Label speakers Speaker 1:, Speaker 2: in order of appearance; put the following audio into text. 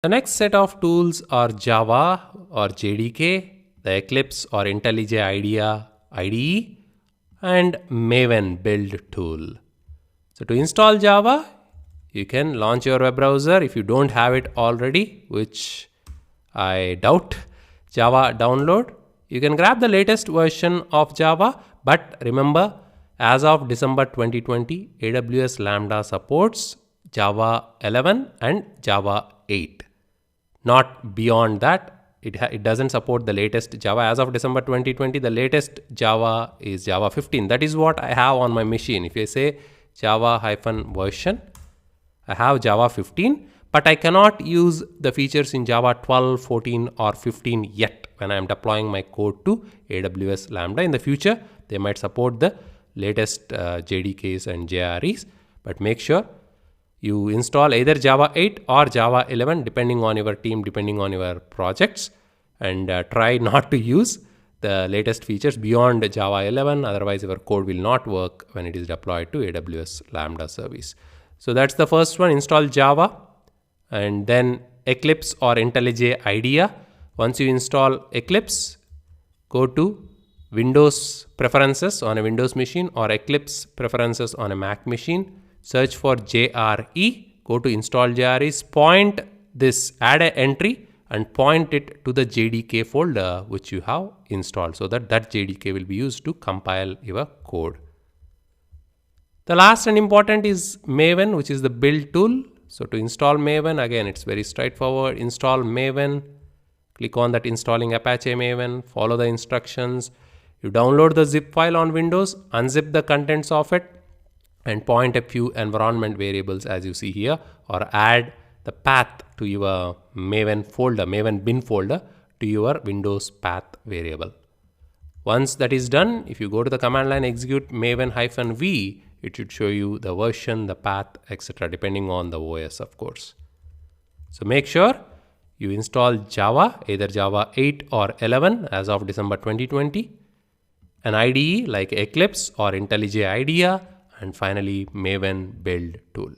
Speaker 1: The next set of tools are Java or JDK, the Eclipse or IntelliJ IDEA IDE, and Maven build tool. So to install Java, you can launch your web browser if you don't have it already, which I doubt. Java download. You can grab the latest version of Java, but remember, as of December 2020, AWS Lambda supports Java 11 and Java 8. Not beyond that. It doesn't support the latest Java. As of December 2020, the latest Java is Java 15. That is what I have on my machine. If I say Java-version, I have Java 15, but I cannot use the features in Java 12, 14 or 15 yet when I am deploying my code to AWS Lambda. In the future, they might support the latest JDKs and JREs, but make sure you install either Java 8 or Java 11 depending on your team, depending on your projects, and try not to use the latest features beyond Java 11, otherwise your code will not work when it is deployed to AWS Lambda service. So that's the first one, install Java, and then Eclipse or IntelliJ IDEA. Once you install Eclipse, go to Windows preferences on a Windows machine or Eclipse preferences on a Mac machine. Search for JRE, go to install JREs, point this, add an entry and point it to the JDK folder which you have installed, so that JDK will be used to compile your code. The last and important is Maven, which is the build tool. So to install Maven, again, it's very straightforward. Install Maven, click on that installing Apache Maven, follow the instructions. You download the zip file on Windows, unzip the contents of it, and point a few environment variables as you see here, or add the path to your Maven folder, Maven bin folder to your Windows path variable. Once that is done, if you go to the command line execute Maven-v, it should show you the version, the path, etc. depending on the OS, of course. So make sure you install Java, either Java 8 or 11 as of December 2020, an IDE like Eclipse or IntelliJ IDEA, and finally Maven build tool.